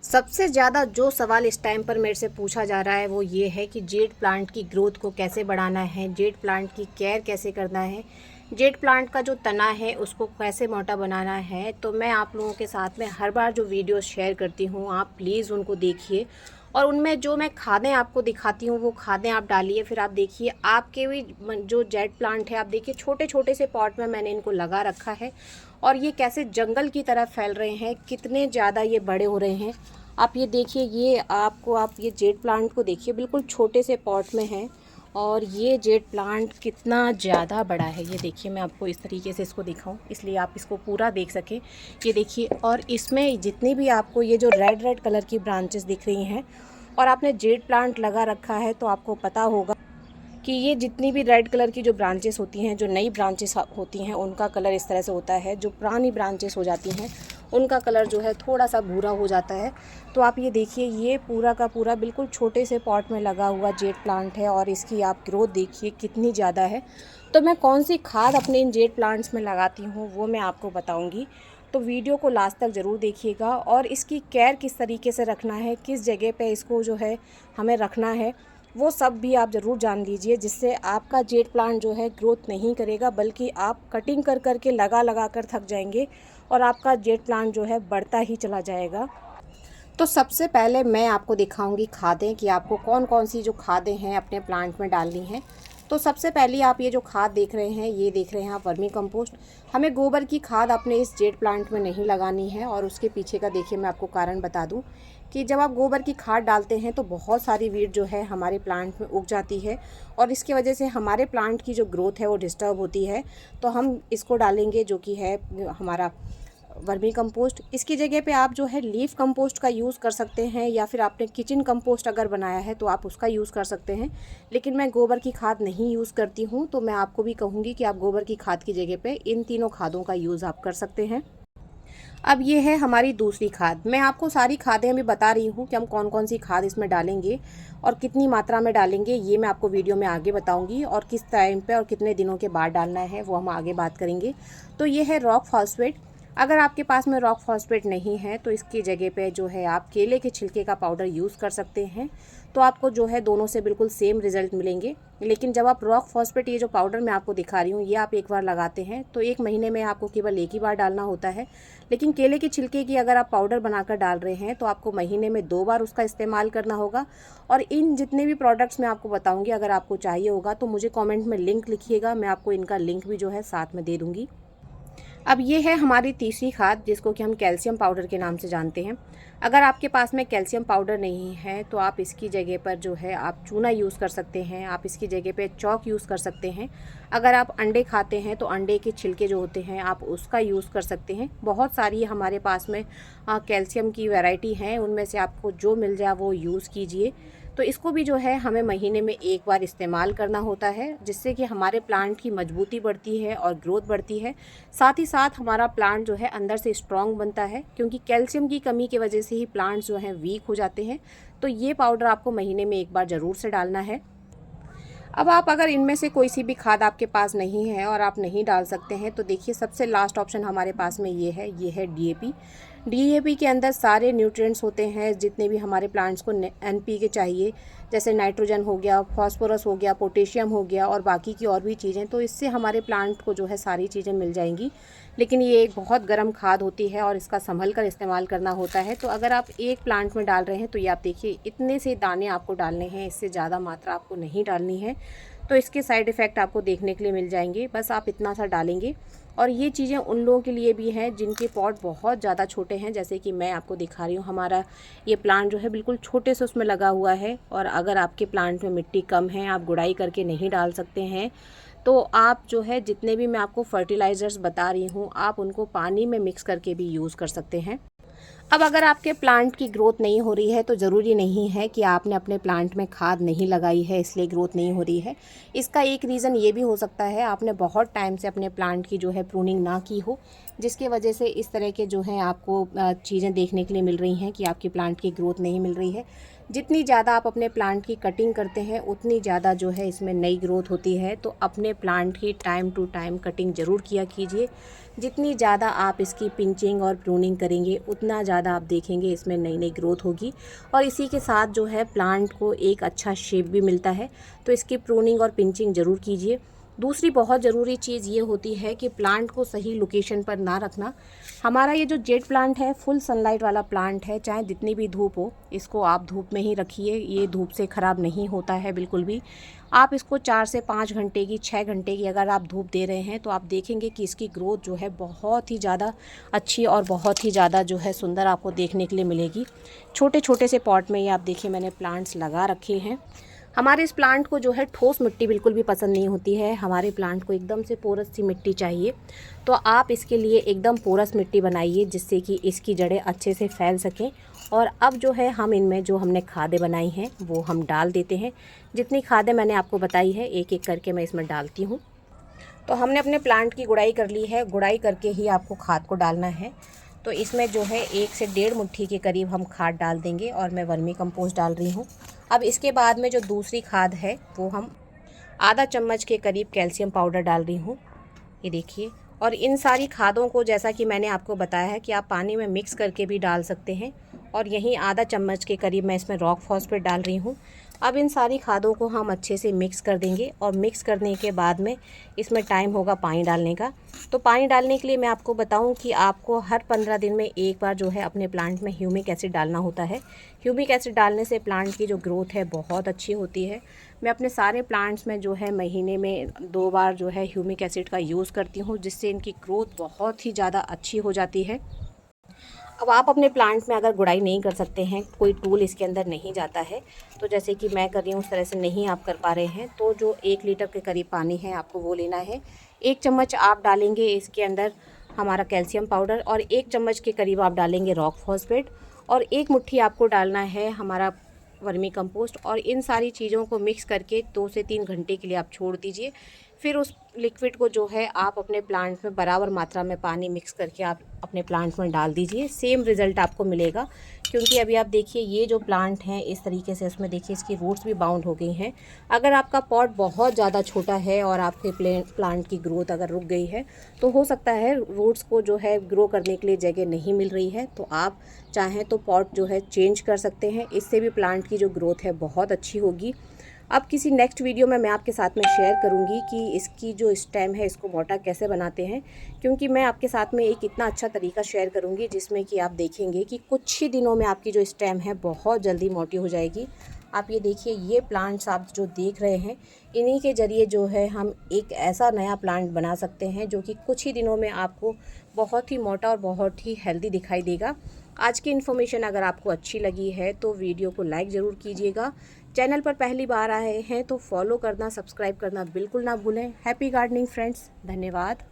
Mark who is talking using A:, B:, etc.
A: सबसे ज़्यादा जो सवाल इस टाइम पर मेरे से पूछा जा रहा है वो ये है कि जेड प्लांट की ग्रोथ को कैसे बढ़ाना है, जेड प्लांट की केयर कैसे करना है, जेड प्लांट का जो तना है उसको कैसे मोटा बनाना है। तो मैं आप लोगों के साथ में हर बार जो वीडियोस शेयर करती हूँ आप प्लीज़ उनको देखिए और उनमें जो मैं खादें आपको दिखाती हूँ वो खादें आप डालिए। फिर आप देखिए आपके भी जो जेड प्लांट है आप देखिए छोटे छोटे से पॉट में मैंने इनको लगा रखा है और ये कैसे जंगल की तरह फैल रहे हैं, कितने ज़्यादा ये बड़े हो रहे हैं। आप ये देखिए, ये आप ये जेड प्लांट को देखिए बिल्कुल छोटे से पॉट में है और ये जेड प्लांट कितना ज़्यादा बड़ा है। ये देखिए, मैं आपको इस तरीके से इसको दिखाऊं इसलिए आप इसको पूरा देख सकें। ये देखिए, और इसमें जितनी भी आपको ये जो रेड रेड कलर की ब्रांचेस दिख रही हैं और आपने जेड प्लांट लगा रखा है तो आपको पता होगा कि ये जितनी भी रेड कलर की जो ब्रांचेस होती हैं, जो नई ब्रांचेस होती हैं, उनका कलर इस तरह से होता है। जो पुरानी ब्रांचेस हो जाती हैं उनका कलर जो है थोड़ा सा भूरा हो जाता है। तो आप ये देखिए, ये पूरा का पूरा बिल्कुल छोटे से पॉट में लगा हुआ जेड प्लांट है और इसकी आप ग्रोथ देखिए कितनी ज़्यादा है। तो मैं कौन सी खाद अपने इन जेड प्लांट्स में लगाती हूँ वो मैं आपको बताऊँगी। तो वीडियो को लास्ट तक ज़रूर देखिएगा और इसकी केयर किस तरीके से रखना है, किस जगह पे इसको जो है हमें रखना है, वो सब भी आप ज़रूर जान लीजिए, जिससे आपका जेड प्लांट जो है ग्रोथ नहीं करेगा बल्कि आप कटिंग कर कर के लगा कर थक जाएंगे और आपका जेड प्लांट जो है बढ़ता ही चला जाएगा। तो सबसे पहले मैं आपको दिखाऊंगी खादें कि आपको कौन कौन सी जो खादें हैं अपने प्लांट में डालनी है। तो सबसे पहले आप ये जो खाद देख रहे हैं, ये देख रहे हैं आप वर्मी कंपोस्ट। हमें गोबर की खाद अपने इस जेड प्लांट में नहीं लगानी है और उसके पीछे का देखिए मैं आपको कारण बता दूं कि जब आप गोबर की खाद डालते हैं तो बहुत सारी वीड जो है हमारे प्लांट में उग जाती है और इसकी वजह से हमारे प्लांट की जो ग्रोथ है वो डिस्टर्ब होती है। तो हम इसको डालेंगे जो कि है हमारा वर्मी कंपोस्ट। इसकी जगह पे आप जो है लीफ कंपोस्ट का यूज़ कर सकते हैं या फिर आपने किचन कंपोस्ट अगर बनाया है तो आप उसका यूज़ कर सकते हैं। लेकिन मैं गोबर की खाद नहीं यूज़ करती हूँ तो मैं आपको भी कहूँगी कि आप गोबर की खाद की जगह पे इन तीनों खादों का यूज़ आप कर सकते हैं। अब ये है हमारी दूसरी खाद। मैं आपको सारी खादें अभी बता रही हूँ कि हम कौन कौन सी खाद इसमें डालेंगे और कितनी मात्रा में डालेंगे, ये मैं आपको वीडियो में आगे बताऊँगी और किस टाइम पे और कितने दिनों के बाद डालना है वो हम आगे बात करेंगे। तो ये है रॉक फॉस्फेट। अगर आपके पास में रॉक फॉस्फेट नहीं है तो इसकी जगह पे जो है आप केले के छिलके का पाउडर यूज़ कर सकते हैं। तो आपको जो है दोनों से बिल्कुल सेम रिजल्ट मिलेंगे। लेकिन जब आप रॉक फॉस्फेट ये जो पाउडर मैं आपको दिखा रही हूँ ये आप एक बार लगाते हैं तो एक महीने में आपको केवल एक ही बार डालना होता है। लेकिन केले के छिलके की अगर आप पाउडर बनाकर डाल रहे हैं तो आपको महीने में 2 बार उसका इस्तेमाल करना होगा। और इन जितने भी प्रोडक्ट्स मैं आपको बताऊँगी अगर आपको चाहिए होगा तो मुझे कॉमेंट में लिंक लिखिएगा, मैं आपको इनका लिंक भी जो है साथ में दे दूँगी। अब ये है हमारी तीसरी खाद जिसको कि हम कैल्शियम पाउडर के नाम से जानते हैं। अगर आपके पास में कैल्शियम पाउडर नहीं है तो आप इसकी जगह पर जो है आप चूना यूज़ कर सकते हैं, आप इसकी जगह पे चॉक यूज़ कर सकते हैं। अगर आप अंडे खाते हैं तो अंडे के छिलके जो होते हैं आप उसका यूज़ कर सकते हैं। बहुत सारी हमारे पास में कैल्शियम की वैरायटी हैं, उनमें से आपको जो मिल जाए वो यूज़ कीजिए। तो इसको भी जो है हमें महीने में एक बार इस्तेमाल करना होता है जिससे कि हमारे प्लांट की मजबूती बढ़ती है और ग्रोथ बढ़ती है। साथ ही साथ हमारा प्लांट जो है अंदर से स्ट्रॉन्ग बनता है, क्योंकि कैल्शियम की कमी की वजह से ही प्लांट्स जो हैं वीक हो जाते हैं। तो ये पाउडर आपको महीने में एक बार ज़रूर से डालना है। अब आप अगर इनमें से कोई सी भी खाद आपके पास नहीं है और आप नहीं डाल सकते हैं तो देखिए सबसे लास्ट ऑप्शन हमारे पास में ये है डीएपी। डीएपी के अंदर सारे न्यूट्रिएंट्स होते हैं जितने भी हमारे प्लांट्स को एनपीके चाहिए, जैसे नाइट्रोजन हो गया, फास्फोरस हो गया, पोटेशियम हो गया और बाकी की और भी चीज़ें। तो इससे हमारे प्लांट को जो है सारी चीज़ें मिल जाएंगी। लेकिन ये एक बहुत गर्म खाद होती है और इसका संभल कर इस्तेमाल करना होता है। तो अगर आप एक प्लांट में डाल रहे हैं तो ये आप देखिए इतने से दाने आपको डालने हैं, इससे ज़्यादा मात्रा आपको नहीं डालनी है। तो इसके साइड इफ़ेक्ट आपको देखने के लिए मिल जाएंगे, बस आप इतना सा डालेंगे। और ये चीज़ें उन लोगों के लिए भी हैं जिनके पॉट बहुत ज़्यादा छोटे हैं, जैसे कि मैं आपको दिखा रही हूँ। हमारा ये प्लांट जो है बिल्कुल छोटे से उसमें लगा हुआ है और अगर आपके प्लांट में मिट्टी कम है, आप गुड़ाई करके नहीं डाल सकते हैं, तो आप जो है जितने भी मैं आपको फर्टिलाइज़र्स बता रही हूँ आप उनको पानी में मिक्स करके भी यूज़ कर सकते हैं। अब अगर आपके प्लांट की ग्रोथ नहीं हो रही है तो ज़रूरी नहीं है कि आपने अपने प्लांट में खाद नहीं लगाई है इसलिए ग्रोथ नहीं हो रही है। इसका एक रीज़न ये भी हो सकता है आपने बहुत टाइम से अपने प्लांट की जो है प्रूनिंग ना की हो, जिसके वजह से इस तरह के जो है आपको चीज़ें देखने के लिए मिल रही हैं कि आपके प्लांट की ग्रोथ नहीं मिल रही है। जितनी ज़्यादा आप अपने प्लांट की कटिंग करते हैं उतनी ज़्यादा जो है इसमें नई ग्रोथ होती है। तो अपने प्लांट की टाइम टू टाइम कटिंग ज़रूर किया कीजिए। जितनी ज़्यादा आप इसकी पिंचिंग और प्रूनिंग करेंगे उतना ज़्यादा आप देखेंगे इसमें नई नई ग्रोथ होगी और इसी के साथ जो है प्लांट को एक अच्छा शेप भी मिलता है। तो इसकी प्रूनिंग और पिंचिंग ज़रूर कीजिए। दूसरी बहुत ज़रूरी चीज़ ये होती है कि प्लांट को सही लोकेशन पर ना रखना। हमारा ये जो जेड प्लांट है फुल सनलाइट वाला प्लांट है, चाहे जितनी भी धूप हो इसको आप धूप में ही रखिए। ये धूप से ख़राब नहीं होता है बिल्कुल भी। आप इसको 4 से 5 घंटे की 6 घंटे की अगर आप धूप दे रहे हैं तो आप देखेंगे कि इसकी ग्रोथ जो है बहुत ही ज़्यादा अच्छी और बहुत ही ज़्यादा जो है सुंदर आपको देखने के लिए मिलेगी। छोटे छोटे से पॉट में ये आप देखिए मैंने प्लांट्स लगा रखे हैं। हमारे इस प्लांट को जो है ठोस मिट्टी बिल्कुल भी पसंद नहीं होती है। हमारे प्लांट को एकदम से पोरस सी मिट्टी चाहिए। तो आप इसके लिए एकदम पोरस मिट्टी बनाइए जिससे कि इसकी जड़ें अच्छे से फैल सकें। और अब जो है हम इनमें जो हमने खादें बनाई हैं वो हम डाल देते हैं। जितनी खादें मैंने आपको बताई है एक एक करके मैं इसमें डालती हूँ। तो हमने अपने प्लांट की गुड़ाई कर ली है। गुड़ाई करके ही आपको खाद को डालना है। तो इसमें जो है 1 से 1.5 मुट्ठी के करीब हम खाद डाल देंगे और मैं वर्मी कंपोस्ट डाल रही हूँ। अब इसके बाद में जो दूसरी खाद है वो हम आधा चम्मच के करीब कैल्शियम पाउडर डाल रही हूँ, ये देखिए। और इन सारी खादों को जैसा कि मैंने आपको बताया है कि आप पानी में मिक्स करके भी डाल सकते हैं। और यहीं आधा चम्मच के करीब मैं इसमें रॉक फॉस्फेट डाल रही हूँ। अब इन सारी खादों को हम अच्छे से मिक्स कर देंगे और मिक्स करने के बाद में इसमें टाइम होगा पानी डालने का। तो पानी डालने के लिए मैं आपको बताऊं कि आपको हर 15 दिन में एक बार जो है अपने प्लांट में ह्यूमिक एसिड डालना होता है। ह्यूमिक एसिड डालने से प्लांट की जो ग्रोथ है बहुत अच्छी होती है। मैं अपने सारे प्लांट्स में जो है महीने में 2 बार जो है ह्यूमिक एसिड का यूज़ करती हूँ जिससे इनकी ग्रोथ बहुत ही ज़्यादा अच्छी हो जाती है। अब आप अपने प्लांट में अगर गुड़ाई नहीं कर सकते हैं, कोई टूल इसके अंदर नहीं जाता है, तो जैसे कि मैं कर रही हूँ उस तरह से नहीं आप कर पा रहे हैं, तो जो 1 लीटर के करीब पानी है आपको वो लेना है। 1 चम्मच आप डालेंगे इसके अंदर हमारा कैल्शियम पाउडर और 1 चम्मच के करीब आप डालेंगे रॉक फॉस्फेट और 1 मुट्ठी आपको डालना है हमारा वर्मी कंपोस्ट। और इन सारी चीज़ों को मिक्स करके 2 से 3 घंटे के लिए आप छोड़ दीजिए। फिर उस लिक्विड को जो है आप अपने प्लांट में बराबर मात्रा में पानी मिक्स करके आप अपने प्लांट में डाल दीजिए। सेम रिज़ल्ट आपको मिलेगा, क्योंकि अभी आप देखिए ये जो प्लांट हैं इस तरीके से इसमें देखिए इसकी रूट्स भी बाउंड हो गई हैं। अगर आपका पॉट बहुत ज़्यादा छोटा है और आपके प्लांट की ग्रोथ अगर रुक गई है तो हो सकता है रूट्स को जो है ग्रो करने के लिए जगह नहीं मिल रही है, तो आप चाहें तो पॉट जो है चेंज कर सकते हैं। इससे भी प्लांट की जो ग्रोथ है बहुत अच्छी होगी। अब किसी नेक्स्ट वीडियो में मैं आपके साथ में शेयर करूंगी कि इसकी जो स्टेम है इसको मोटा कैसे बनाते हैं, क्योंकि मैं आपके साथ में एक इतना अच्छा तरीका शेयर करूंगी जिसमें कि आप देखेंगे कि कुछ ही दिनों में आपकी जो स्टेम है बहुत जल्दी मोटी हो जाएगी। आप ये देखिए ये प्लांट्स आप जो देख रहे हैं इन्हीं के ज़रिए जो है हम एक ऐसा नया प्लांट बना सकते हैं जो कि कुछ ही दिनों में आपको बहुत ही मोटा और बहुत ही हेल्दी दिखाई देगा। आज की इन्फॉर्मेशन अगर आपको अच्छी लगी है तो वीडियो को लाइक ज़रूर कीजिएगा। चैनल पर पहली बार आए हैं तो फॉलो करना, सब्सक्राइब करना बिल्कुल ना भूलें। हैप्पी गार्डनिंग फ्रेंड्स, धन्यवाद।